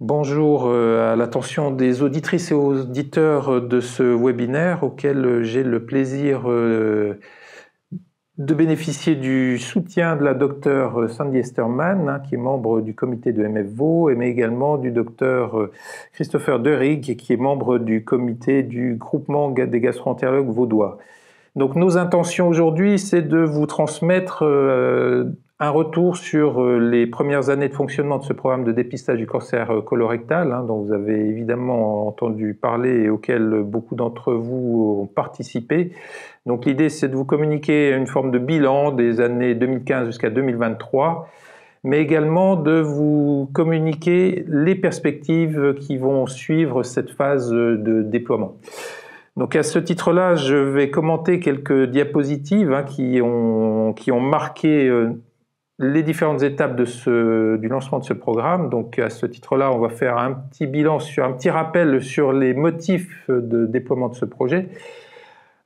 Bonjour à l'attention des auditrices et auditeurs de ce webinaire auquel j'ai le plaisir de bénéficier du soutien de la docteure Sandy Esterman, qui est membre du comité de MF Vaud, mais également du docteur Christopher Deurig, qui est membre du comité du groupement des gastro-entérologues vaudois. Donc nos intentions aujourd'hui, c'est de vous transmettre un retour sur les premières années de fonctionnement de ce programme de dépistage du cancer colorectal, dont vous avez évidemment entendu parler et auquel beaucoup d'entre vous ont participé. Donc l'idée, c'est de vous communiquer une forme de bilan des années 2015 jusqu'à 2023, mais également de vous communiquer les perspectives qui vont suivre cette phase de déploiement. Donc à ce titre-là, je vais commenter quelques diapositives qui ont marqué les différentes étapes du lancement de ce programme. Donc à ce titre-là, on va faire un petit bilan, un petit rappel sur les motifs de déploiement de ce projet,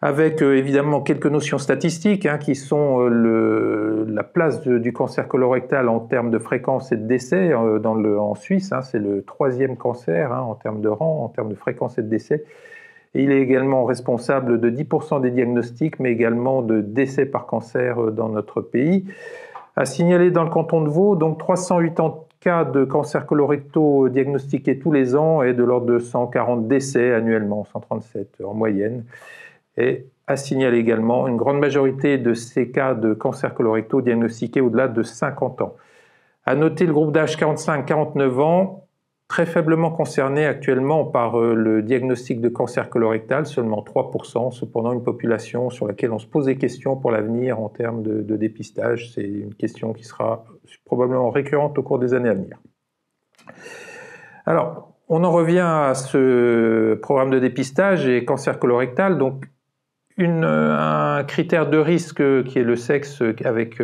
avec évidemment quelques notions statistiques qui sont la place du cancer colorectal en termes de fréquence et de décès en Suisse. C'est le 3e cancer en termes de rang, en termes de fréquence et de décès. Et il est également responsable de 10% des diagnostics, mais également de décès par cancer dans notre pays. À signaler dans le canton de Vaud, donc 380 cas de cancers colorectaux diagnostiqués tous les ans et de l'ordre de 140 décès annuellement, 137 en moyenne. Et à signaler également une grande majorité de ces cas de cancers colorectaux diagnostiqués au-delà de 50 ans. À noter le groupe d'âge 45-49 ans, très faiblement concerné actuellement par le diagnostic de cancer colorectal, seulement 3%, cependant une population sur laquelle on se pose des questions pour l'avenir en termes de dépistage. C'est une question qui sera probablement récurrente au cours des années à venir. Alors, on en revient à ce programme de dépistage et cancer colorectal. Donc, un critère de risque qui est le sexe avec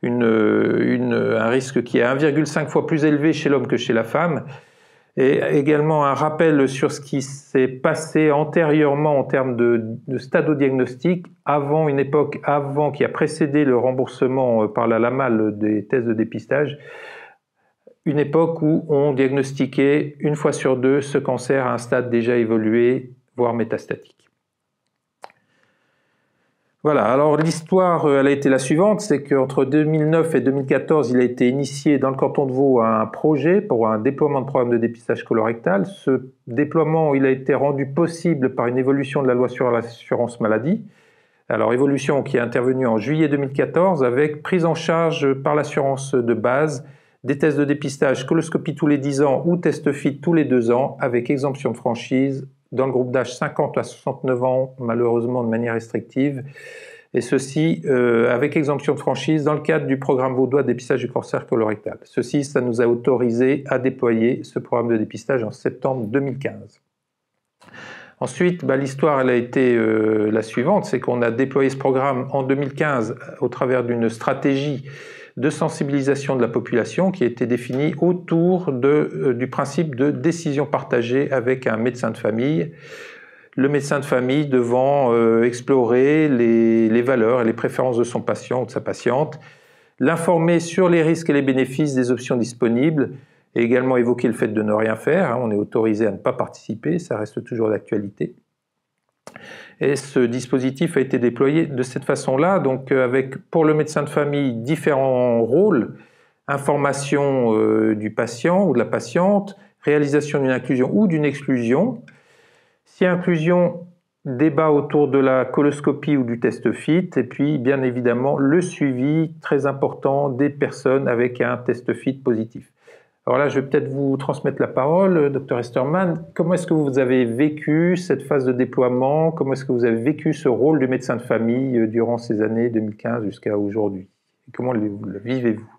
un risque qui est 1,5 fois plus élevé chez l'homme que chez la femme, et également un rappel sur ce qui s'est passé antérieurement en termes de stado-diagnostic, avant une époque qui a précédé le remboursement par la LAMAL des tests de dépistage, une époque où on diagnostiquait une fois sur deux ce cancer à un stade déjà évolué, voire métastatique. Voilà, alors l'histoire, elle a été la suivante, c'est qu'entre 2009 et 2014, il a été initié dans le canton de Vaud un projet pour un déploiement de programme de dépistage colorectal. Ce déploiement, il a été rendu possible par une évolution de la loi sur l'assurance maladie. Alors, évolution qui est intervenue en juillet 2014 avec prise en charge par l'assurance de base des tests de dépistage coloscopie tous les 10 ans ou test FIT tous les 2 ans avec exemption de franchise dans le groupe d'âge 50 à 69 ans, malheureusement de manière restrictive, et ceci avec exemption de franchise dans le cadre du programme vaudois de dépistage du cancer colorectal. Ceci, ça nous a autorisé à déployer ce programme de dépistage en septembre 2015. Ensuite, l'histoire elle a été la suivante, c'est qu'on a déployé ce programme en 2015 au travers d'une stratégie de sensibilisation de la population qui a été définie autour du principe de décision partagée avec un médecin de famille. Le médecin de famille devant explorer les valeurs et les préférences de son patient ou de sa patiente, l'informer sur les risques et les bénéfices des options disponibles, et également évoquer le fait de ne rien faire. On est autorisé à ne pas participer, ça reste toujours d'actualité. Et ce dispositif a été déployé de cette façon-là, donc avec pour le médecin de famille différents rôles: information du patient ou de la patiente, réalisation d'une inclusion ou d'une exclusion. Si inclusion, débat autour de la coloscopie ou du test FIT, et puis bien évidemment le suivi très important des personnes avec un test FIT positif. Alors là, je vais peut-être vous transmettre la parole, Dr Esterman. Comment est-ce que vous avez vécu cette phase de déploiement? Comment est-ce que vous avez vécu ce rôle du médecin de famille durant ces années 2015 jusqu'à aujourd'hui? Comment le vivez-vous?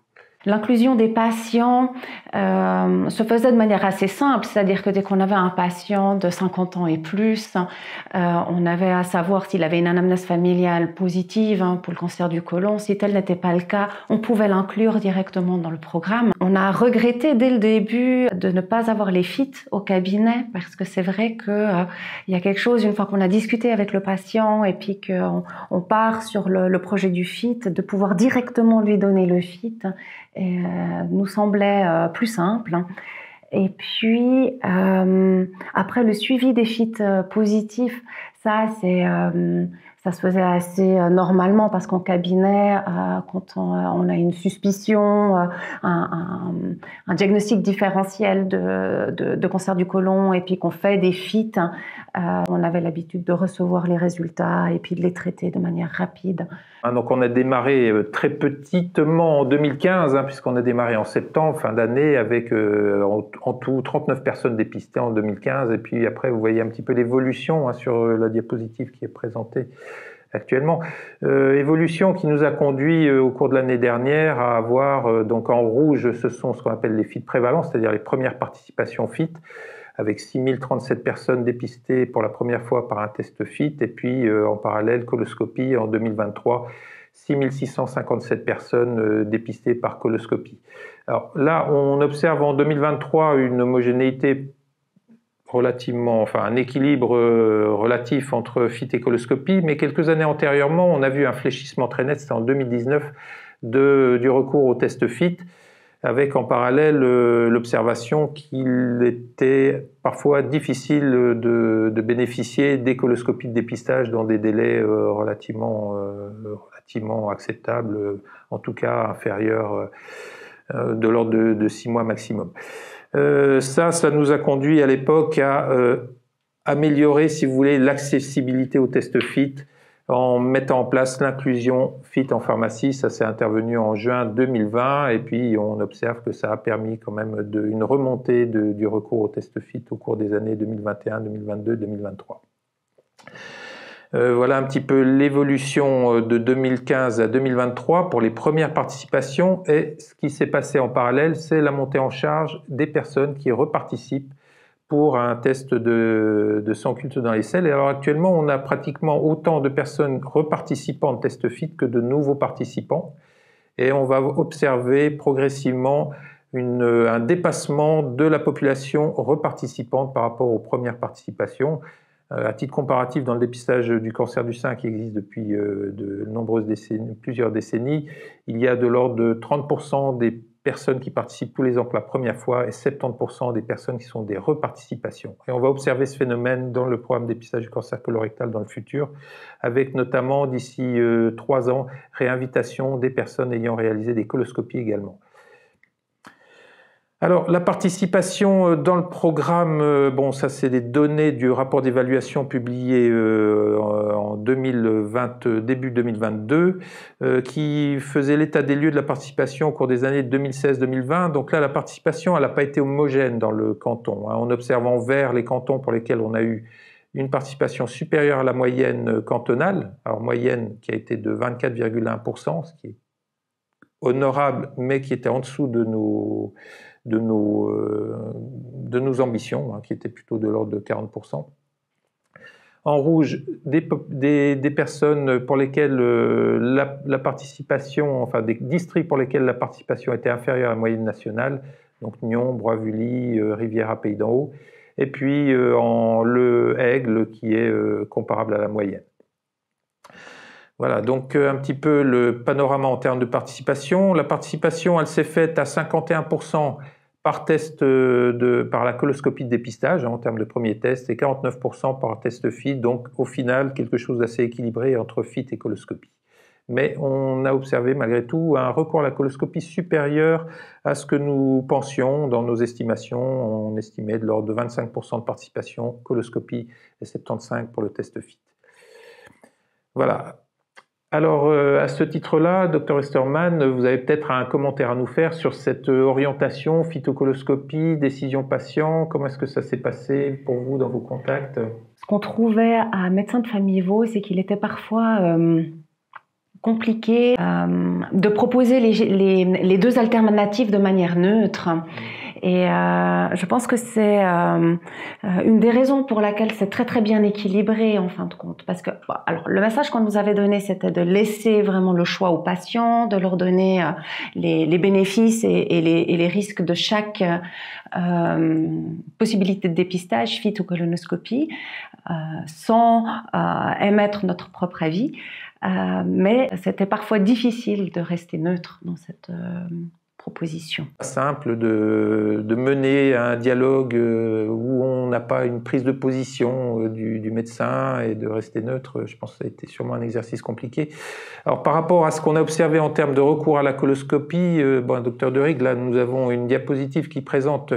L'inclusion des patients se faisait de manière assez simple, c'est-à-dire que dès qu'on avait un patient de 50 ans et plus, on avait à savoir s'il avait une anamnèse familiale positive pour le cancer du côlon. Si tel n'était pas le cas, on pouvait l'inclure directement dans le programme. On a regretté dès le début de ne pas avoir les FIT au cabinet, parce que c'est vrai qu'il y a quelque chose, une fois qu'on a discuté avec le patient et puis qu'on part sur le projet du FIT, de pouvoir directement lui donner le FIT, nous semblait plus simple. Et puis, après le suivi des FIT positifs, ça se faisait assez normalement parce qu'en cabinet, quand on a une suspicion, un diagnostic différentiel de cancer du côlon et puis qu'on fait des FIT, on avait l'habitude de recevoir les résultats et puis de les traiter de manière rapide. Donc on a démarré très petitement en 2015, puisqu'on a démarré en septembre, fin d'année, avec en tout 39 personnes dépistées en 2015. Et puis après, vous voyez un petit peu l'évolution sur la diapositive qui est présentée actuellement. Évolution qui nous a conduit au cours de l'année dernière à avoir, donc en rouge, ce sont ce qu'on appelle les FIT prévalents, c'est-à-dire les premières participations FIT, avec 6037 personnes dépistées pour la première fois par un test FIT, et puis en parallèle, coloscopie en 2023, 6657 personnes dépistées par coloscopie. Alors là, on observe en 2023 une homogénéité relativement, enfin un équilibre relatif entre FIT et coloscopie, mais quelques années antérieurement, on a vu un fléchissement très net, c'était en 2019, du recours au test FIT, avec en parallèle l'observation qu'il était parfois difficile de bénéficier des coloscopies de dépistage dans des délais relativement acceptables, en tout cas inférieurs de l'ordre de 6 mois maximum. Ça nous a conduit à l'époque à améliorer, si vous voulez, l'accessibilité au test FIT en mettant en place l'inclusion FIT en pharmacie. Ça s'est intervenu en juin 2020 et puis on observe que ça a permis quand même une remontée du recours au test FIT au cours des années 2021, 2022, 2023. Voilà un petit peu l'évolution de 2015 à 2023 pour les premières participations, et ce qui s'est passé en parallèle, c'est la montée en charge des personnes qui reparticipent pour un test de sang culte dans les selles. Et alors actuellement, on a pratiquement autant de personnes reparticipant au test FIT que de nouveaux participants, et on va observer progressivement un dépassement de la population reparticipante par rapport aux premières participations. À titre comparatif, dans le dépistage du cancer du sein qui existe depuis de nombreuses décennies, plusieurs décennies, il y a de l'ordre de 30% des personnes qui participent tous les ans pour la première fois et 70% des personnes qui sont des reparticipations. Et on va observer ce phénomène dans le programme de dépistage du cancer colorectal dans le futur, avec notamment d'ici 3 ans, réinvitation des personnes ayant réalisé des coloscopies également. Alors, la participation dans le programme, bon, ça c'est les données du rapport d'évaluation publié en début 2022, qui faisait l'état des lieux de la participation au cours des années 2016-2020. Donc là, la participation, elle n'a pas été homogène dans le canton. On observe en vert les cantons pour lesquels on a eu une participation supérieure à la moyenne cantonale, alors moyenne qui a été de 24,1%, ce qui est honorable, mais qui était en dessous de nos ambitions, qui étaient plutôt de l'ordre de 40%. En rouge, des personnes pour lesquelles la participation, enfin des districts pour lesquels la participation était inférieure à la moyenne nationale, donc Nyon, Bois-Vully, Riviera, Pays d'en Haut, et puis le Aigle qui est comparable à la moyenne. Voilà, donc un petit peu le panorama en termes de participation. La participation, elle s'est faite à 51% par test par la coloscopie de dépistage, en termes de premier test, et 49% par test FIT, donc au final, quelque chose d'assez équilibré entre FIT et coloscopie. Mais on a observé malgré tout un recours à la coloscopie supérieur à ce que nous pensions dans nos estimations. On estimait de l'ordre de 25% de participation coloscopie et 75% pour le test FIT. Voilà. Alors, à ce titre-là, Dr Estermann, vous avez peut-être un commentaire à nous faire sur cette orientation, phytocoloscopie, décision patient. Comment est-ce que ça s'est passé pour vous dans vos contacts? Ce qu'on trouvait à Médecins de famille Vaud, c'est qu'il était parfois compliqué de proposer les deux alternatives de manière neutre. Et je pense que c'est une des raisons pour laquelle c'est très très bien équilibré en fin de compte. Parce que alors le message qu'on nous avait donné, c'était de laisser vraiment le choix aux patients, de leur donner les bénéfices et les risques de chaque possibilité de dépistage, FIT ou colonoscopie, sans émettre notre propre avis. Mais c'était parfois difficile de rester neutre dans proposition. Simple de mener un dialogue où on n'a pas une prise de position du médecin et de rester neutre. Je pense que ça a été sûrement un exercice compliqué. Alors par rapport à ce qu'on a observé en termes de recours à la coloscopie, docteur Derigue, là nous avons une diapositive qui présente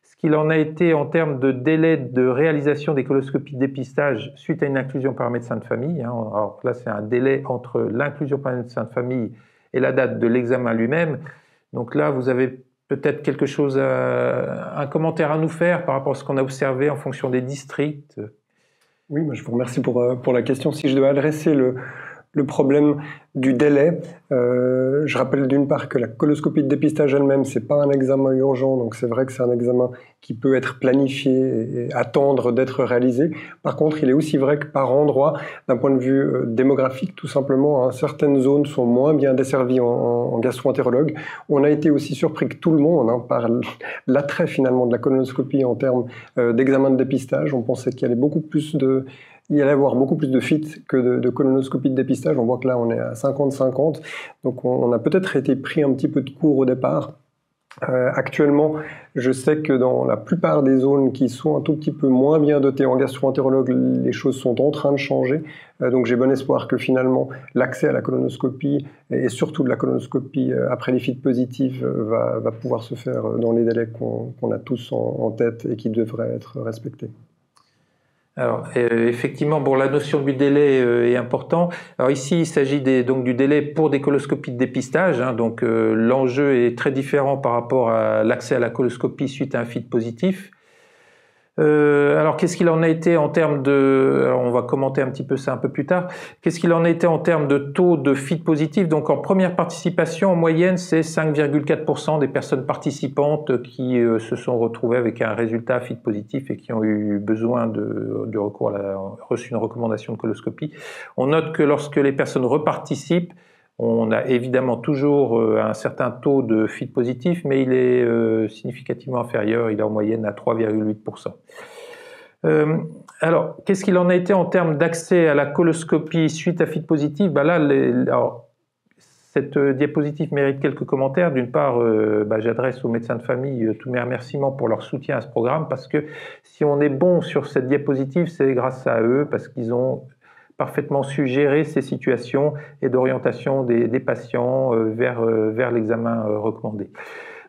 ce qu'il en a été en termes de délai de réalisation des coloscopies de dépistage suite à une inclusion par un médecin de famille. Alors là c'est un délai entre l'inclusion par un médecin de famille et la date de l'examen lui-même. Donc là, vous avez peut-être quelque chose, un commentaire à nous faire par rapport à ce qu'on a observé en fonction des districts. Oui, je vous remercie pour la question. Si je devais adresser le problème du délai, je rappelle d'une part que la coloscopie de dépistage elle-même, c'est pas un examen urgent, donc c'est vrai que c'est un examen qui peut être planifié et attendre d'être réalisé. Par contre, il est aussi vrai que par endroit, d'un point de vue démographique, tout simplement, certaines zones sont moins bien desservies en gastro-entérologue. On a été aussi surpris que tout le monde par l'attrait finalement de la colonoscopie en termes d'examen de dépistage. On pensait qu'il y allait avoir beaucoup plus de FIT que de colonoscopie de dépistage. On voit que là, on est à 50-50. Donc, on a peut-être été pris un petit peu de court au départ. Actuellement, je sais que dans la plupart des zones qui sont un tout petit peu moins bien dotées en gastro-entérologue, les choses sont en train de changer. Donc, j'ai bon espoir que finalement, l'accès à la colonoscopie et surtout de la colonoscopie après les FIT positifs va pouvoir se faire dans les délais qu'on a tous en tête et qui devraient être respectés. Alors, effectivement, la notion du délai est importante. Alors ici, il s'agit donc du délai pour des coloscopies de dépistage. Donc, l'enjeu est très différent par rapport à l'accès à la coloscopie suite à un FIT positif. Alors, qu'est-ce qu'il en a été en termes de... Alors, on va commenter un petit peu ça un peu plus tard. Qu'est-ce qu'il en a été en termes de taux de FIT positif? Donc, en première participation, en moyenne, c'est 5,4% des personnes participantes qui se sont retrouvées avec un résultat FIT positif et qui ont eu besoin de recours reçu une recommandation de coloscopie. On note que lorsque les personnes reparticipent, on a évidemment toujours un certain taux de FIT positif, mais il est significativement inférieur, il est en moyenne à 3,8%. Alors, qu'est-ce qu'il en a été en termes d'accès à la coloscopie suite à FIT positif? Cette diapositive mérite quelques commentaires. D'une part, j'adresse aux médecins de famille tous mes remerciements pour leur soutien à ce programme, parce que si on est bon sur cette diapositive, c'est grâce à eux, parce qu'ils ont parfaitement su gérer ces situations et d'orientation des patients vers l'examen recommandé.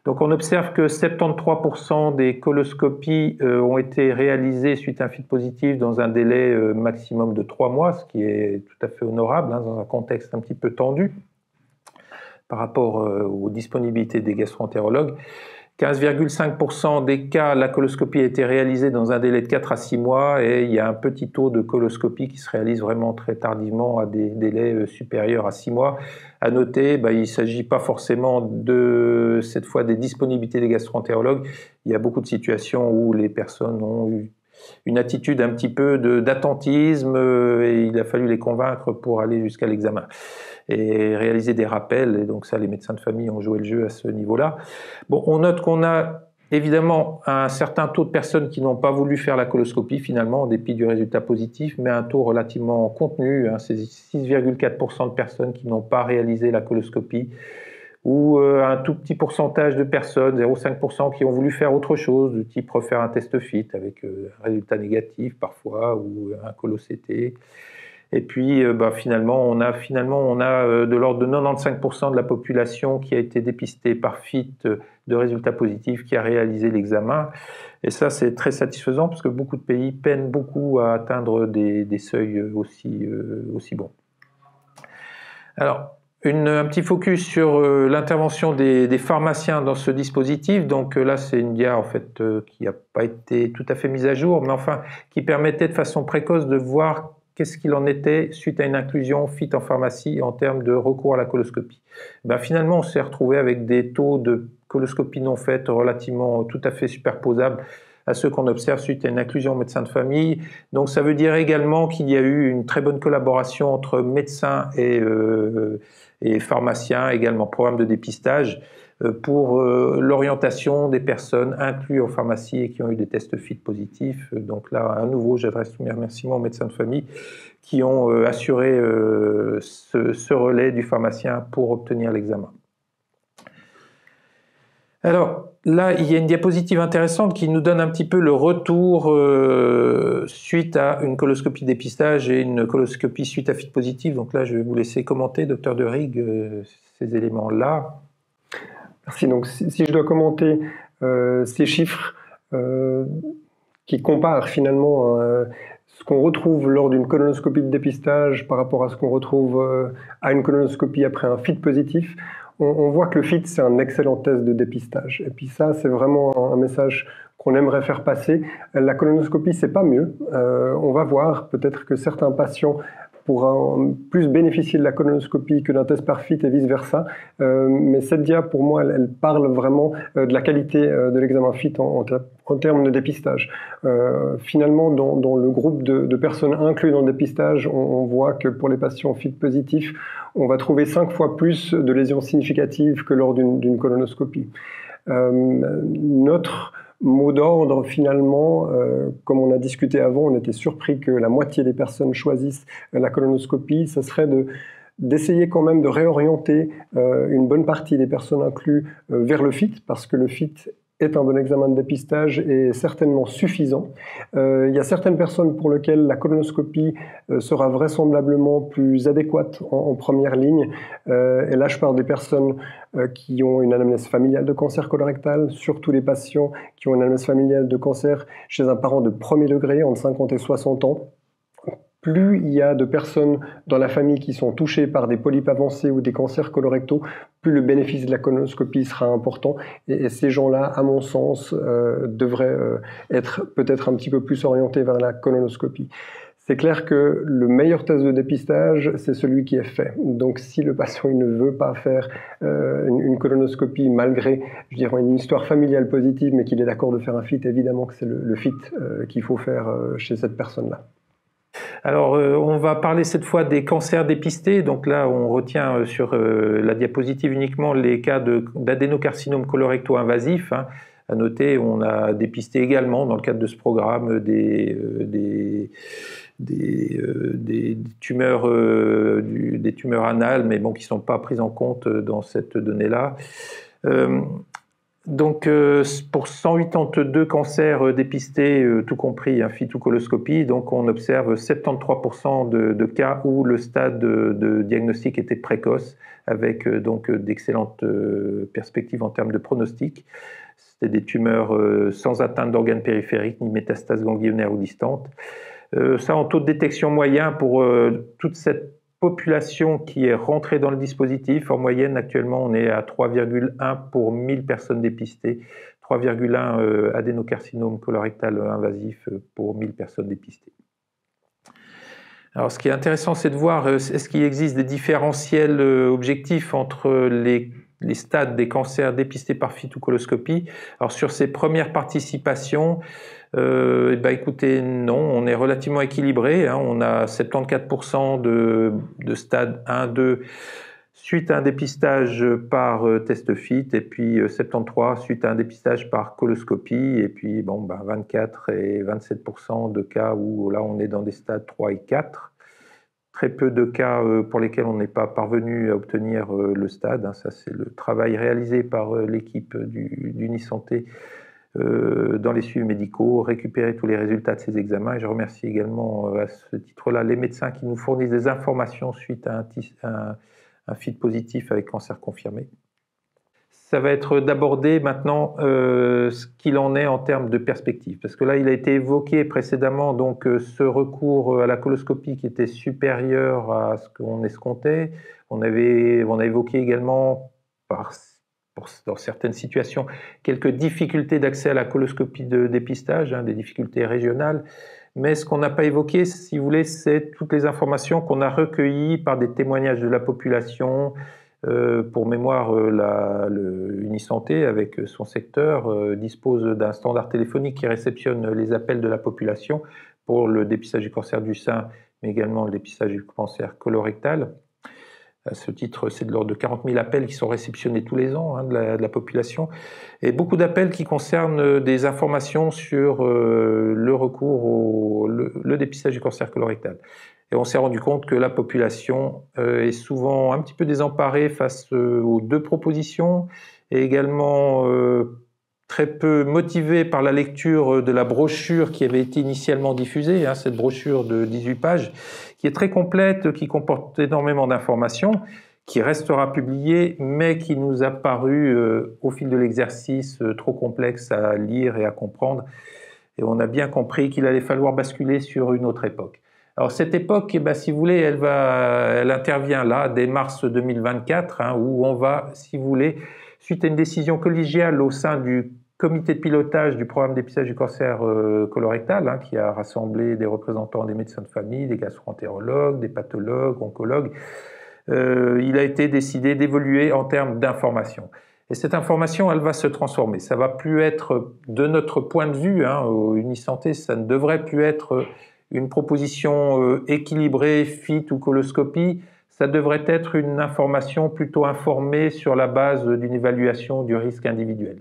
Donc on observe que 73% des coloscopies ont été réalisées suite à un FIT positif dans un délai maximum de 3 mois, ce qui est tout à fait honorable dans un contexte un petit peu tendu par rapport aux disponibilités des gastro-entérologues. 15,5% des cas, la coloscopie a été réalisée dans un délai de 4 à 6 mois et il y a un petit taux de coloscopie qui se réalise vraiment très tardivement à des délais supérieurs à 6 mois. À noter, il ne s'agit pas forcément cette fois des disponibilités des gastro-entérologues. Il y a beaucoup de situations où les personnes ont eu une attitude un petit peu d'attentisme et il a fallu les convaincre pour aller jusqu'à l'examen et réaliser des rappels, et donc ça, les médecins de famille ont joué le jeu à ce niveau-là. On note qu'on a évidemment un certain taux de personnes qui n'ont pas voulu faire la coloscopie finalement, en dépit du résultat positif, mais un taux relativement contenu, c'est 6,4% de personnes qui n'ont pas réalisé la coloscopie, ou un tout petit pourcentage de personnes, 0,5%, qui ont voulu faire autre chose, du type refaire un test FIT avec un résultat négatif parfois, ou un colo-CT. Et puis, finalement, on a de l'ordre de 95% de la population qui a été dépistée par FIT de résultats positifs, qui a réalisé l'examen. Et ça, c'est très satisfaisant parce que beaucoup de pays peinent beaucoup à atteindre des seuils aussi bons. Alors, un petit focus sur l'intervention des pharmaciens dans ce dispositif. Donc là, c'est une dia en fait qui n'a pas été tout à fait mise à jour, mais enfin qui permettait de façon précoce de voir qu'est-ce qu'il en était suite à une inclusion FIT en pharmacie en termes de recours à la coloscopie. Finalement, on s'est retrouvé avec des taux de coloscopie non faite relativement tout à fait superposables à ceux qu'on observe suite à une inclusion médecin de famille. Donc ça veut dire également qu'il y a eu une très bonne collaboration entre médecins et pharmaciens, également programme de dépistage, pour l'orientation des personnes incluses en pharmacie et qui ont eu des tests FIT positifs. Donc là, à nouveau, j'adresse tous mes remerciements aux médecins de famille qui ont assuré ce relais du pharmacien pour obtenir l'examen. Alors là, il y a une diapositive intéressante qui nous donne un petit peu le retour suite à une coloscopie dépistage et une coloscopie suite à FIT positif. Donc là, je vais vous laisser commenter, docteur De Rigue, ces éléments-là. Merci. Donc si je dois commenter ces chiffres qui comparent finalement ce qu'on retrouve lors d'une colonoscopie de dépistage par rapport à ce qu'on retrouve à une colonoscopie après un FIT positif, on voit que le FIT, c'est un excellent test de dépistage. Et puis ça, c'est vraiment un message qu'on aimerait faire passer. La colonoscopie, c'est pas mieux. On va voir peut-être que certains patients pourront plus bénéficier de la colonoscopie que d'un test par FIT et vice-versa. Mais cette dia, pour moi, elle parle vraiment de la qualité de l'examen FIT en termes de dépistage. Finalement, dans le groupe de personnes incluses dans le dépistage, on voit que pour les patients FIT positifs, on va trouver 5 fois plus de lésions significatives que lors d'une colonoscopie. Notre mot d'ordre, finalement, comme on a discuté avant, on était surpris que la moitié des personnes choisissent la colonoscopie. Ça serait d'essayer quand même de réorienter une bonne partie des personnes incluses vers le FIT, parce que le FIT est un bon examen de dépistage et certainement suffisant. Il y a certaines personnes pour lesquelles la colonoscopie sera vraisemblablement plus adéquate en première ligne. Et là, je parle des personnes qui ont une anamnèse familiale de cancer colorectal, surtout les patients qui ont une anamnèse familiale de cancer chez un parent de premier degré entre 50 et 60 ans. Plus il y a de personnes dans la famille qui sont touchées par des polypes avancés ou des cancers colorectaux, plus le bénéfice de la colonoscopie sera important. Et ces gens-là, à mon sens, devraient être peut-être un petit peu plus orientés vers la colonoscopie. C'est clair que le meilleur test de dépistage, c'est celui qui est fait. Donc si le patient il ne veut pas faire une colonoscopie malgré, je dirais, une histoire familiale positive, mais qu'il est d'accord de faire un FIT, évidemment que c'est le FIT qu'il faut faire chez cette personne-là. Alors, on va parler cette fois des cancers dépistés. Donc là, on retient sur la diapositive uniquement les cas d'adénocarcinome colorecto invasif. Hein. À noter, on a dépisté également, dans le cadre de ce programme, des tumeurs, des tumeurs anales, mais bon, qui ne sont pas prises en compte dans cette donnée-là. Donc, pour 182 cancers dépistés, tout compris, hein, FIT ou coloscopie, donc on observe 73% de cas où le stade de diagnostic était précoce, avec donc d'excellentes perspectives en termes de pronostic. C'était des tumeurs sans atteinte d'organes périphériques ni métastases ganglionnaires ou distantes. Ça en taux de détection moyen pour toute cette population qui est rentrée dans le dispositif. En moyenne, actuellement, on est à 3,1 pour 1000 personnes dépistées, 3,1 adénocarcinome colorectal invasif pour 1000 personnes dépistées. Alors, ce qui est intéressant, c'est de voir est-ce qu'il existe des différentiels objectifs entre les stades des cancers dépistés par FIT ou coloscopie. Alors, sur ces premières participations, écoutez, non, on est relativement équilibré. Hein, on a 74% de stade 1-2 suite à un dépistage par test FIT, et puis 73 suite à un dépistage par coloscopie, et puis 24 et 27% de cas où là on est dans des stades 3 et 4. Très peu de cas pour lesquels on n'est pas parvenu à obtenir le stade. Hein, ça, c'est le travail réalisé par l'équipe d'Unisanté dans les suivis médicaux, récupérer tous les résultats de ces examens. Et je remercie également à ce titre-là les médecins qui nous fournissent des informations suite à un FIT positif avec cancer confirmé. Ça va être d'aborder maintenant ce qu'il en est en termes de perspective. Parce que là, il a été évoqué précédemment donc, ce recours à la coloscopie qui était supérieur à ce qu'on escomptait. On a évoqué également, dans certaines situations, quelques difficultés d'accès à la coloscopie de dépistage, hein, des difficultés régionales. Mais ce qu'on n'a pas évoqué, si vous voulez, c'est toutes les informations qu'on a recueillies par des témoignages de la population. Pour mémoire, Unisanté, avec son secteur, dispose d'un standard téléphonique qui réceptionne les appels de la population pour le dépistage du cancer du sein, mais également le dépistage du cancer colorectal. À ce titre, c'est de l'ordre de 40 000 appels qui sont réceptionnés tous les ans, hein, de la population, et beaucoup d'appels qui concernent des informations sur le recours le dépistage du cancer colorectal. Et on s'est rendu compte que la population est souvent un petit peu désemparée face aux deux propositions, et également très peu motivé par la lecture de la brochure qui avait été initialement diffusée, hein, cette brochure de 18 pages, qui est très complète, qui comporte énormément d'informations, qui restera publiée, mais qui nous a paru, au fil de l'exercice, trop complexe à lire et à comprendre. Et on a bien compris qu'il allait falloir basculer sur une autre époque. Alors cette époque, eh ben, si vous voulez, elle intervient là, dès mars 2024, hein, où on va, si vous voulez, suite à une décision collégiale au sein du comité de pilotage du programme dépistage du cancer colorectal, hein, qui a rassemblé des représentants des médecins de famille, des gastro-entérologues, des pathologues, oncologues, il a été décidé d'évoluer en termes d'information. Et cette information, elle va se transformer. Ça va plus être, de notre point de vue, hein, au Unisanté, ça ne devrait plus être une proposition équilibrée, FIT ou coloscopie. Ça devrait être une information plutôt informée sur la base d'une évaluation du risque individuel.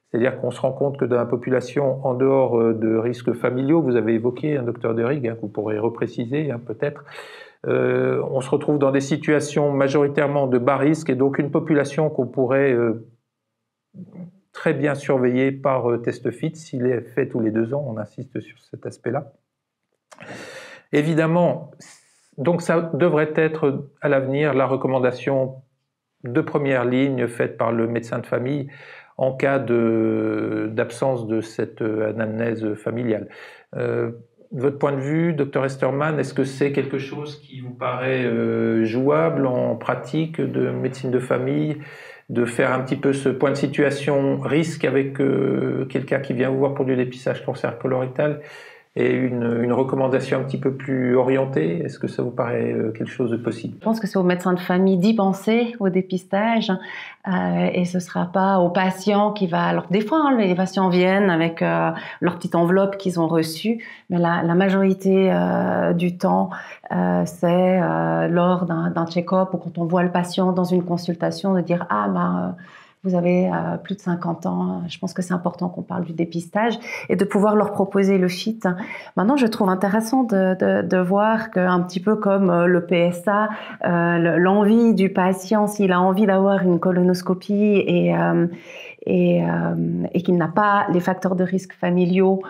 C'est-à-dire qu'on se rend compte que dans la population, en dehors de risques familiaux, vous avez évoqué, hein, docteur Derig, hein, que vous pourrez repréciser, hein, peut-être, on se retrouve dans des situations majoritairement de bas risque et donc une population qu'on pourrait très bien surveiller par test FIT s'il est fait tous les 2 ans, on insiste sur cet aspect-là. Évidemment, donc ça devrait être à l'avenir la recommandation de première ligne faite par le médecin de famille en cas d'absence de cette anamnèse familiale. De votre point de vue, Dr Esterman, est-ce que c'est quelque chose qui vous paraît jouable en pratique de médecine de famille, de faire un petit peu ce point de situation risque avec quelqu'un qui vient vous voir pour du dépistage cancer colorectal et une recommandation un petit peu plus orientée? Est-ce que ça vous paraît quelque chose de possible? Je pense que c'est aux médecins de famille d'y penser au dépistage et ce ne sera pas aux patients qui va... Alors des fois, hein, les patients viennent avec leur petite enveloppe qu'ils ont reçue, mais la majorité du temps, c'est lors d'un check-up ou quand on voit le patient dans une consultation de dire « Ah, ben... vous avez plus de 50 ans, je pense que c'est important qu'on parle du dépistage et de pouvoir leur proposer le FIT. Maintenant, je trouve intéressant de voir qu'un petit peu comme le PSA, l'envie du patient, s'il a envie d'avoir une colonoscopie et qu'il n'a pas les facteurs de risque familiaux,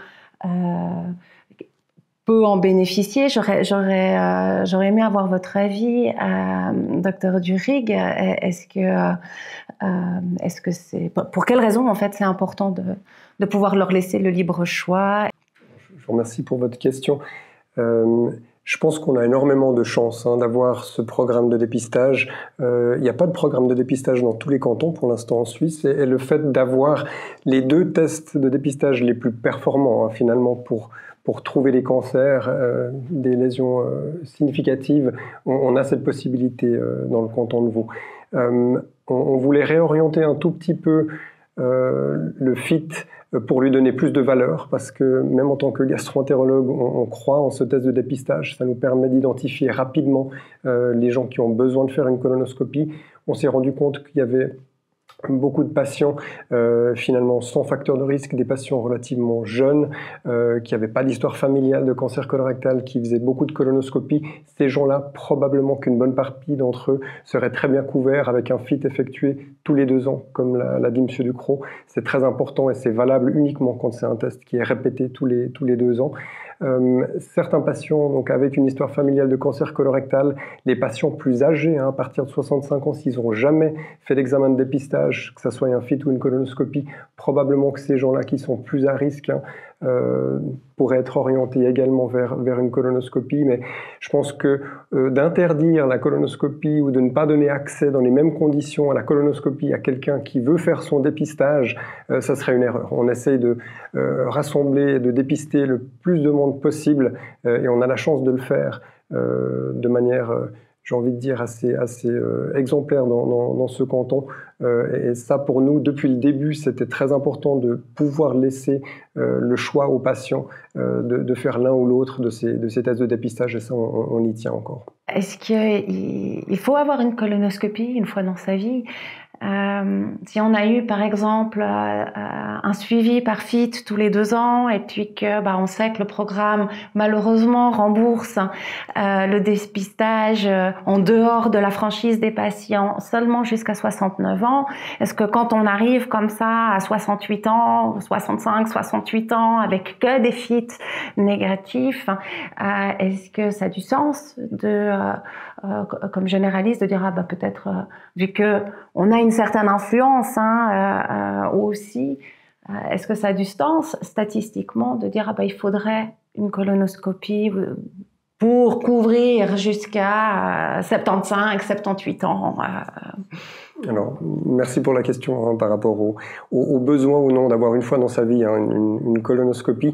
peut en bénéficier. J'aurais aimé avoir votre avis, Dr Durig. Est-ce que c'est pour quelles raisons en fait c'est important de pouvoir leur laisser le libre choix? Je vous remercie pour votre question. Je pense qu'on a énormément de chance d'avoir ce programme de dépistage. Il n'y a pas de programme de dépistage dans tous les cantons pour l'instant en Suisse et le fait d'avoir les 2 tests de dépistage les plus performants finalement pour trouver les cancers, des lésions significatives, on a cette possibilité dans le canton de Vaud. On voulait réorienter un tout petit peu le FIT pour lui donner plus de valeur, parce que même en tant que gastro-entérologue, on croit en ce test de dépistage. Ça nous permet d'identifier rapidement les gens qui ont besoin de faire une colonoscopie. On s'est rendu compte qu'il y avait beaucoup de patients finalement sans facteur de risque, des patients relativement jeunes qui n'avaient pas d'histoire familiale de cancer colorectal, qui faisaient beaucoup de colonoscopies. Ces gens-là, probablement qu'une bonne partie d'entre eux seraient très bien couverts avec un FIT effectué tous les 2 ans, comme l'a dit M. Ducrot. C'est très important et c'est valable uniquement quand c'est un test qui est répété tous les 2 ans. Certains patients donc avec une histoire familiale de cancer colorectal, les patients plus âgés, à partir de 65 ans, s'ils n'ont jamais fait l'examen de dépistage, que ce soit un FIT ou une colonoscopie, probablement que ces gens-là qui sont plus à risque pourraient être orientés également vers une colonoscopie. Mais je pense que d'interdire la colonoscopie ou de ne pas donner accès dans les mêmes conditions à la colonoscopie à quelqu'un qui veut faire son dépistage, ça serait une erreur. On essaye de rassembler et de dépister le plus de monde possible et on a la chance de le faire de manière... j'ai envie de dire, assez exemplaire dans ce canton. Et ça, pour nous, depuis le début, c'était très important de pouvoir laisser le choix aux patients de faire l'un ou l'autre de ces tests de dépistage. Et ça, on y tient encore. Est-ce qu'il faut avoir une colonoscopie une fois dans sa vie? Si on a eu par exemple un suivi par FIT tous les 2 ans et puis que on sait que le programme malheureusement rembourse le dépistage en dehors de la franchise des patients seulement jusqu'à 69 ans, est-ce que quand on arrive comme ça à 68 ans, 65, 68 ans avec que des FIT négatifs, est-ce que ça a du sens de comme généraliste de dire peut-être vu que on a une certaine influence aussi, est-ce que ça a du sens statistiquement de dire il faudrait une colonoscopie pour couvrir jusqu'à 75, 78 ans Alors, merci pour la question par rapport au besoin ou non d'avoir une fois dans sa vie une colonoscopie.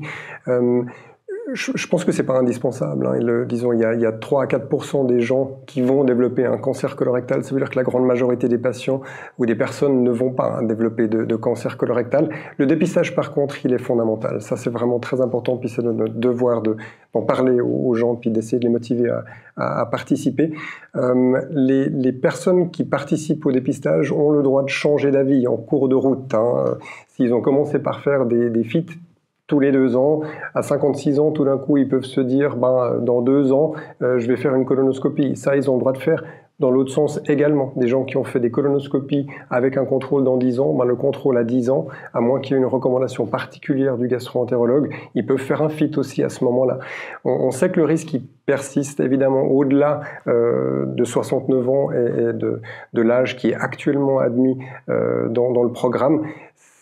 Je pense que c'est pas indispensable. Disons, il y a 3 à 4% des gens qui vont développer un cancer colorectal. Ça veut dire que la grande majorité des patients ou des personnes ne vont pas développer de cancer colorectal. Le dépistage, par contre, il est fondamental. Ça, c'est vraiment très important. Puis c'est notre devoir d'en parler aux gens, puis d'essayer de les motiver à participer. Les personnes qui participent au dépistage ont le droit de changer d'avis en cours de route. S'ils ont commencé par faire des FIT tous les 2 ans, à 56 ans, tout d'un coup, ils peuvent se dire, dans 2 ans, je vais faire une colonoscopie. Ça, ils ont le droit de faire. Dans l'autre sens également, des gens qui ont fait des colonoscopies avec un contrôle dans 10 ans, le contrôle à 10 ans, à moins qu'il y ait une recommandation particulière du gastro-entérologue, ils peuvent faire un FIT aussi à ce moment-là. On sait que le risque il persiste évidemment au-delà de 69 ans et de l'âge qui est actuellement admis dans le programme.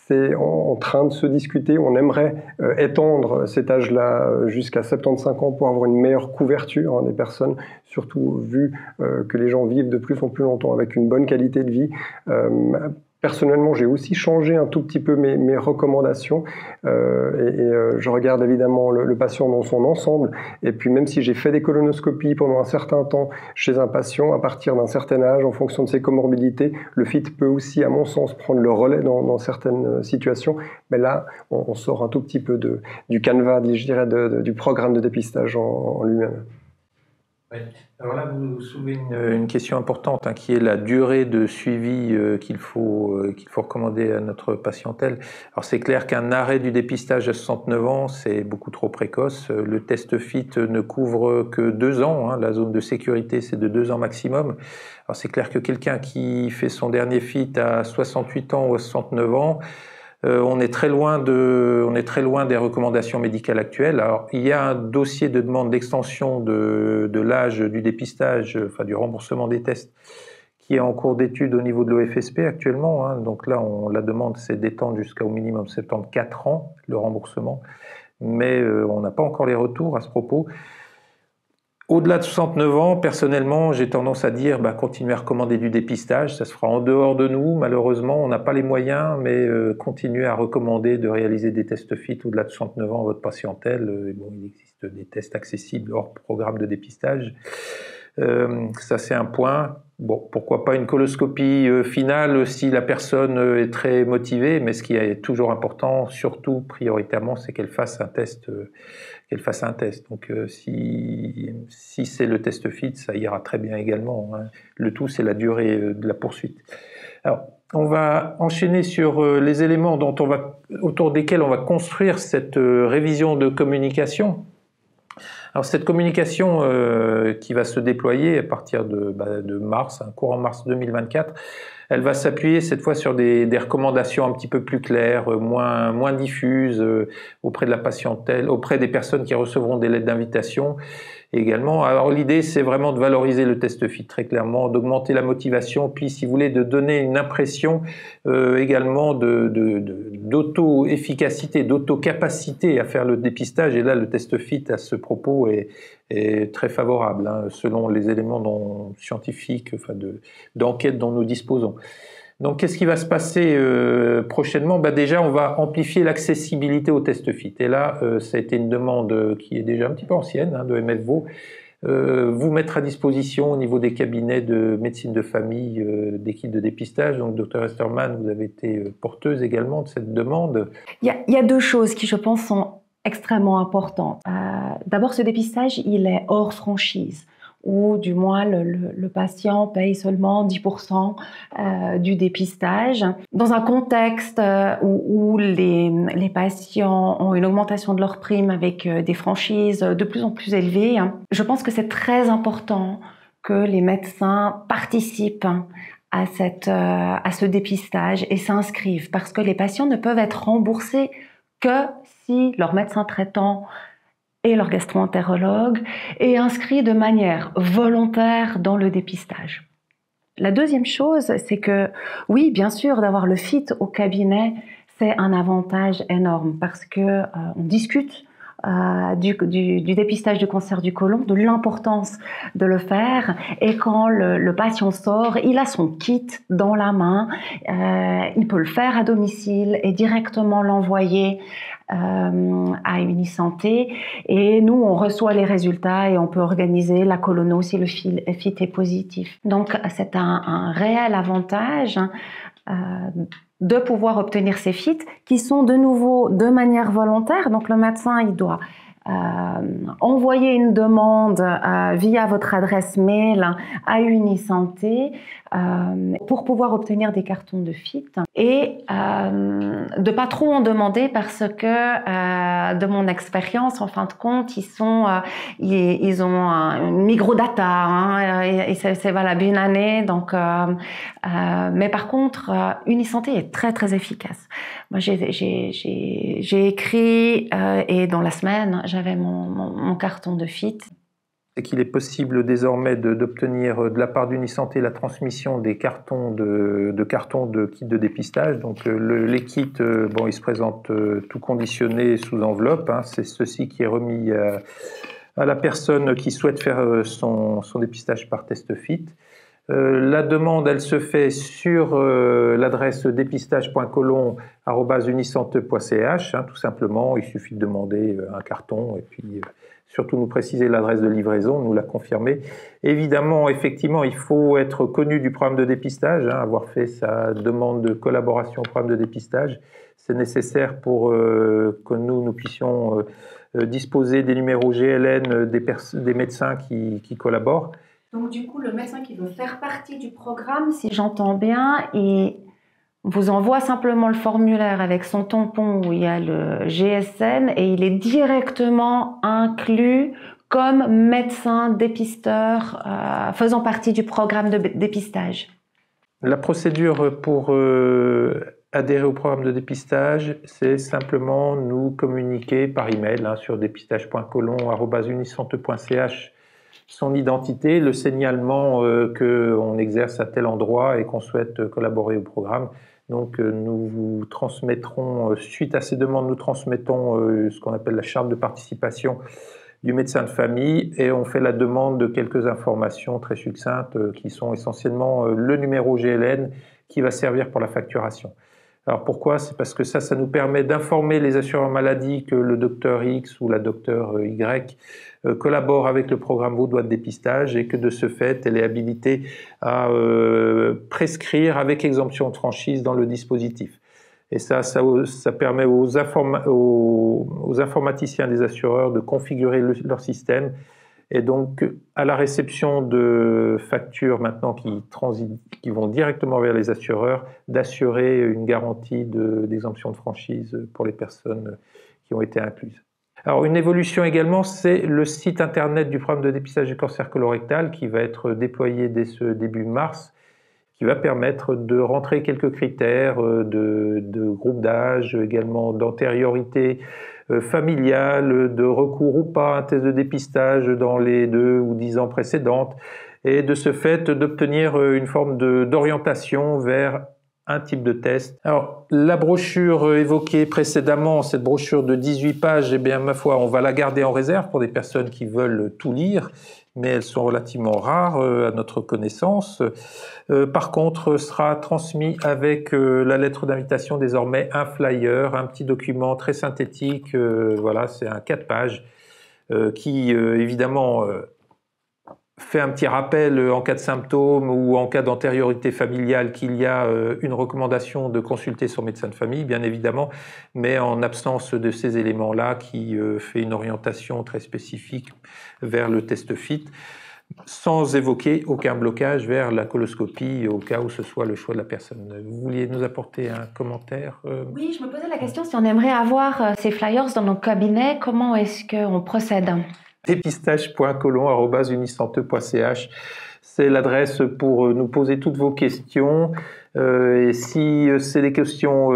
C'est en train de se discuter. On aimerait étendre cet âge-là jusqu'à 75 ans pour avoir une meilleure couverture des personnes, surtout vu que les gens vivent de plus en plus longtemps avec une bonne qualité de vie. Personnellement, j'ai aussi changé un tout petit peu mes recommandations je regarde évidemment le patient dans son ensemble. Et puis même si j'ai fait des colonoscopies pendant un certain temps chez un patient, à partir d'un certain âge, en fonction de ses comorbidités, le FIT peut aussi, à mon sens, prendre le relais dans certaines situations. Mais là, on sort un tout petit peu du canevas, je dirais, du programme de dépistage en lui-même. Oui. Alors là, vous soulevez une question importante qui est la durée de suivi qu'il faut recommander à notre patientèle. Alors c'est clair qu'un arrêt du dépistage à 69 ans, c'est beaucoup trop précoce. Le test FIT ne couvre que 2 ans. La zone de sécurité, c'est de 2 ans maximum. Alors c'est clair que quelqu'un qui fait son dernier FIT à 68 ans ou à 69 ans, on est très loin des recommandations médicales actuelles. Alors, il y a un dossier de demande d'extension de l'âge du dépistage, du remboursement des tests, qui est en cours d'étude au niveau de l'OFSP actuellement. Donc là, la demande, c'est d'étendre jusqu'au minimum 74 ans, le remboursement. Mais on n'a pas encore les retours à ce propos. Au-delà de 69 ans, personnellement, j'ai tendance à dire continuer à recommander du dépistage. Ça se fera en dehors de nous. Malheureusement, on n'a pas les moyens, mais continuer à recommander de réaliser des tests FIT au-delà de 69 ans à votre patientèle. Il existe des tests accessibles hors programme de dépistage. Ça, c'est un point. Pourquoi pas une coloscopie finale si la personne est très motivée, mais ce qui est toujours important, surtout prioritairement, c'est qu'elle fasse un test. Donc si c'est le test FIT, ça ira très bien également. Le tout, c'est la durée de la poursuite. Alors, on va enchaîner sur les éléments autour desquels on va construire cette révision de communication. Alors cette communication qui va se déployer à partir de mars, courant mars 2024, elle va s'appuyer cette fois sur des recommandations un petit peu plus claires, moins diffuses auprès de la patientèle, auprès des personnes qui recevront des lettres d'invitation également. Alors l'idée, c'est vraiment de valoriser le test FIT très clairement, d'augmenter la motivation, puis si vous voulez, de donner une impression également d'auto-efficacité, d'auto-capacité à faire le dépistage. Et là, le test FIT à ce propos est très favorable, selon les éléments scientifiques, d'enquête dont nous disposons. Donc, qu'est-ce qui va se passer prochainement ? Déjà, on va amplifier l'accessibilité au test FIT. Et là, ça a été une demande qui est déjà un petit peu ancienne de MF Vaud. Vous mettre à disposition au niveau des cabinets de médecine de famille, d'équipes de dépistage. Donc, Dr Esterman, vous avez été porteuse également de cette demande. Il y a 2 choses qui, je pense, sont extrêmement importantes. D'abord, ce dépistage, il est hors franchise. ou du moins le patient paye seulement 10% du dépistage. Dans un contexte où les patients ont une augmentation de leurs primes avec des franchises de plus en plus élevées, je pense que c'est très important que les médecins participent à ce dépistage et s'inscrivent, parce que les patients ne peuvent être remboursés que si leur médecin traitant et leur gastro-entérologue est inscrit de manière volontaire dans le dépistage. La deuxième chose, c'est que oui, bien sûr, d'avoir le FIT au cabinet, c'est un avantage énorme parce que on discute du dépistage du cancer du côlon, de l'importance de le faire, et quand le patient sort, il a son kit dans la main, il peut le faire à domicile et directement l'envoyer à Unisanté, et nous on reçoit les résultats et on peut organiser la colono si le FIT est positif. Donc c'est un réel avantage de pouvoir obtenir ces FIT qui sont de nouveau de manière volontaire. Donc le médecin il doit envoyer une demande via votre adresse mail à Unisanté pour pouvoir obtenir des cartons de FIT, et de pas trop en demander parce que de mon expérience, en fin de compte, ils ont une microdata et c'est valable une année. Donc, mais par contre, Unisanté est très très efficace. Moi, j'ai écrit et dans la semaine, j'avais mon carton de FIT. Et qu'il est possible désormais d'obtenir de la part d'Unisanté la transmission des cartons de kits de dépistage. Donc les kits, ils se présentent tout conditionnés sous enveloppe. C'est ceci qui est remis à la personne qui souhaite faire son dépistage par test FIT. La demande, elle se fait sur l'adresse dépistage.colon@unisanté.ch, tout simplement. Il suffit de demander un carton et puis surtout nous préciser l'adresse de livraison, nous la confirmer. Évidemment, effectivement, il faut être connu du programme de dépistage, avoir fait sa demande de collaboration au programme de dépistage. C'est nécessaire pour que nous puissions disposer des numéros GLN des médecins qui collaborent. Donc du coup, le médecin qui veut faire partie du programme, si j'entends bien, il vous envoie simplement le formulaire avec son tampon où il y a le GSN et il est directement inclus comme médecin dépisteur faisant partie du programme de dépistage. La procédure pour adhérer au programme de dépistage, c'est simplement nous communiquer par email sur dépistage.colon@unisanté.ch son identité, le signalement qu'on exerce à tel endroit et qu'on souhaite collaborer au programme. Donc nous vous transmettrons, suite à ces demandes, nous transmettons ce qu'on appelle la charte de participation du médecin de famille, et on fait la demande de quelques informations très succinctes qui sont essentiellement le numéro GLN qui va servir pour la facturation. Alors pourquoi? C'est parce que ça nous permet d'informer les assureurs maladie que le docteur X ou la docteur Y collabore avec le programme Vaudois de dépistage et que de ce fait, elle est habilitée à prescrire avec exemption de franchise dans le dispositif. Et ça permet aux informaticiens des assureurs de configurer leur système. Et donc, à la réception de factures maintenant qui vont directement vers les assureurs, d'assurer une garantie d'exemption de franchise pour les personnes qui ont été incluses. Alors, une évolution également, c'est le site internet du programme de dépistage du cancer colorectal qui va être déployé dès ce début mars, qui va permettre de rentrer quelques critères de groupe d'âge, également d'antériorité familiale, de recours ou pas à un test de dépistage dans les 2 ou 10 ans précédentes, et de ce fait d'obtenir une forme d'orientation vers un type de test. Alors, la brochure évoquée précédemment, cette brochure de 18 pages, eh bien, ma foi, on va la garder en réserve pour des personnes qui veulent tout lire, mais elles sont relativement rares à notre connaissance. Par contre, sera transmis avec la lettre d'invitation désormais un flyer, un petit document très synthétique, voilà, c'est un 4 pages, qui évidemment fait un petit rappel en cas de symptômes ou en cas d'antériorité familiale qu'il y a une recommandation de consulter son médecin de famille, bien évidemment, mais en absence de ces éléments-là qui fait une orientation très spécifique vers le test FIT. sans évoquer aucun blocage vers la coloscopie au cas où ce soit le choix de la personne. Vous vouliez nous apporter un commentaire Oui, je me posais la question si on aimerait avoir ces flyers dans nos cabinets, comment est-ce qu'on procède? Dépistage.colon@unisante.ch, c'est l'adresse pour nous poser toutes vos questions. Et si c'est des questions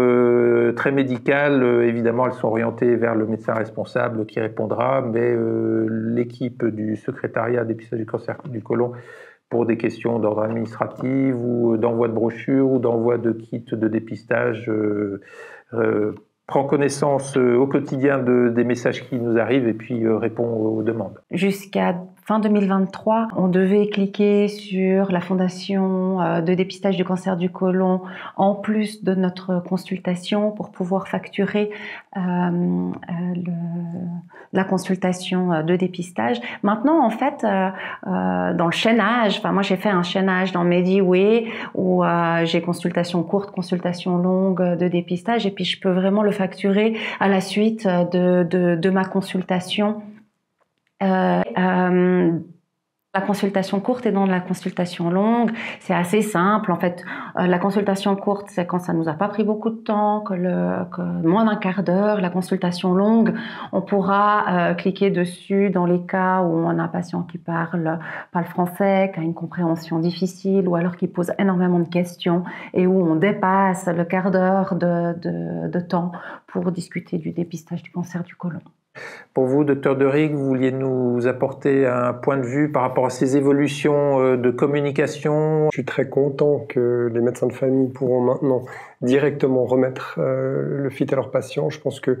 très médicales, évidemment, elles sont orientées vers le médecin responsable qui répondra, mais l'équipe du secrétariat dépistage du cancer du côlon, pour des questions d'ordre administratif ou d'envoi de brochures ou d'envoi de kits de dépistage, prend connaissance au quotidien des messages qui nous arrivent et puis répond aux demandes. Jusqu'à fin 2023, on devait cliquer sur la fondation de dépistage du cancer du côlon en plus de notre consultation pour pouvoir facturer la consultation de dépistage. Maintenant, en fait, dans le chaînage, moi j'ai fait un chaînage dans MediWay où j'ai consultation courte, consultation longue de dépistage et puis je peux vraiment le facturer à la suite de ma consultation. La consultation courte et dans la consultation longue, c'est assez simple. En fait, la consultation courte, c'est quand ça nous a pas pris beaucoup de temps, que moins d'un quart d'heure. La consultation longue, on pourra cliquer dessus dans les cas où on a un patient qui parle pas le français, qui a une compréhension difficile ou alors qui pose énormément de questions et où on dépasse le quart d'heure de temps pour discuter du dépistage du cancer du côlon. Pour vous, Dr Derigue, vous vouliez nous apporter un point de vue par rapport à ces évolutions de communication? Je suis très content que les médecins de famille pourront maintenant directement remettre le FIT à leurs patients. Je pense que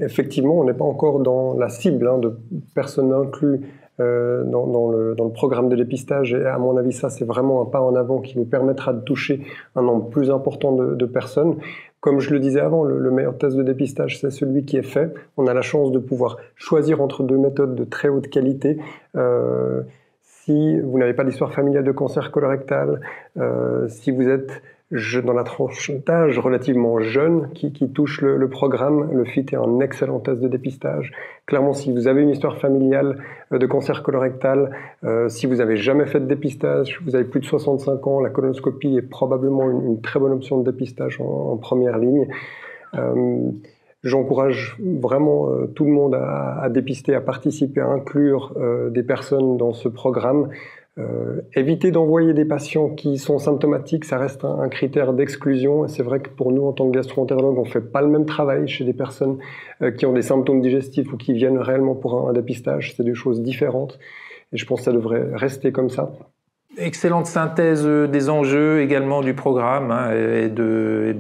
effectivement, on n'est pas encore dans la cible de personnes incluses dans le programme de dépistage. Et à mon avis, ça, c'est vraiment un pas en avant qui nous permettra de toucher un nombre plus important de personnes. Comme je le disais avant, le meilleur test de dépistage, c'est celui qui est fait. On a la chance de pouvoir choisir entre deux méthodes de très haute qualité. Si vous n'avez pas d'histoire familiale de cancer colorectal, si vous êtes dans la tranche d'âge relativement jeune qui touche le programme, le FIT est un excellent test de dépistage. Clairement, si vous avez une histoire familiale de cancer colorectal, si vous n'avez jamais fait de dépistage, vous avez plus de 65 ans, la colonoscopie est probablement une très bonne option de dépistage en première ligne. J'encourage vraiment tout le monde à dépister, à participer, à inclure des personnes dans ce programme. Éviter d'envoyer des patients qui sont symptomatiques, ça reste un critère d'exclusion. Et c'est vrai que pour nous, en tant que gastro-entérologue, on ne fait pas le même travail chez des personnes qui ont des symptômes digestifs ou qui viennent réellement pour un dépistage. C'est deux choses différentes. Et je pense que ça devrait rester comme ça. Excellente synthèse des enjeux également du programme et de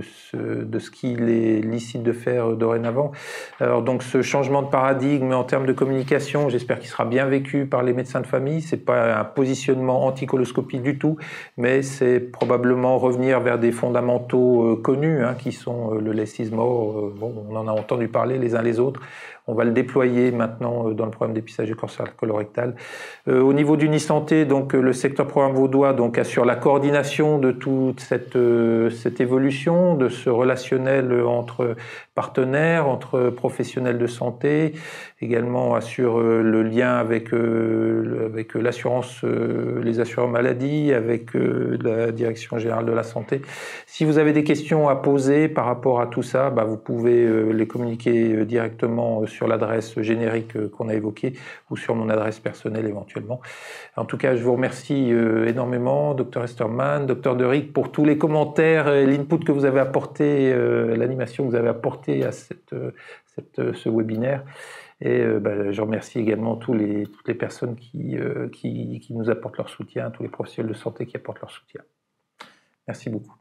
ce qu'il est licite de faire dorénavant. Alors donc ce changement de paradigme en termes de communication, j'espère qu'il sera bien vécu par les médecins de famille. C'est pas un positionnement anti-coloscopie du tout, mais c'est probablement revenir vers des fondamentaux connus qui sont le less is more. On en a entendu parler les uns les autres. On va le déployer maintenant dans le programme de dépistage du cancer colorectal. Au niveau d'Unisanté, donc le secteur programme vaudois assure la coordination de toute cette évolution, de ce relationnel entre partenaires, entre professionnels de santé, également assure le lien avec l'assurance, les assureurs maladie, avec la direction générale de la santé. Si vous avez des questions à poser par rapport à tout ça, vous pouvez les communiquer directement sur l'adresse générique qu'on a évoquée ou sur mon adresse personnelle éventuellement. En tout cas, je vous remercie énormément, Dr Estermann, Dr Derigue, pour tous les commentaires, l'input que vous avez apporté, l'animation que vous avez apportée à ce webinaire. Et je remercie également toutes les personnes qui nous apportent leur soutien, tous les professionnels de santé qui apportent leur soutien. Merci beaucoup.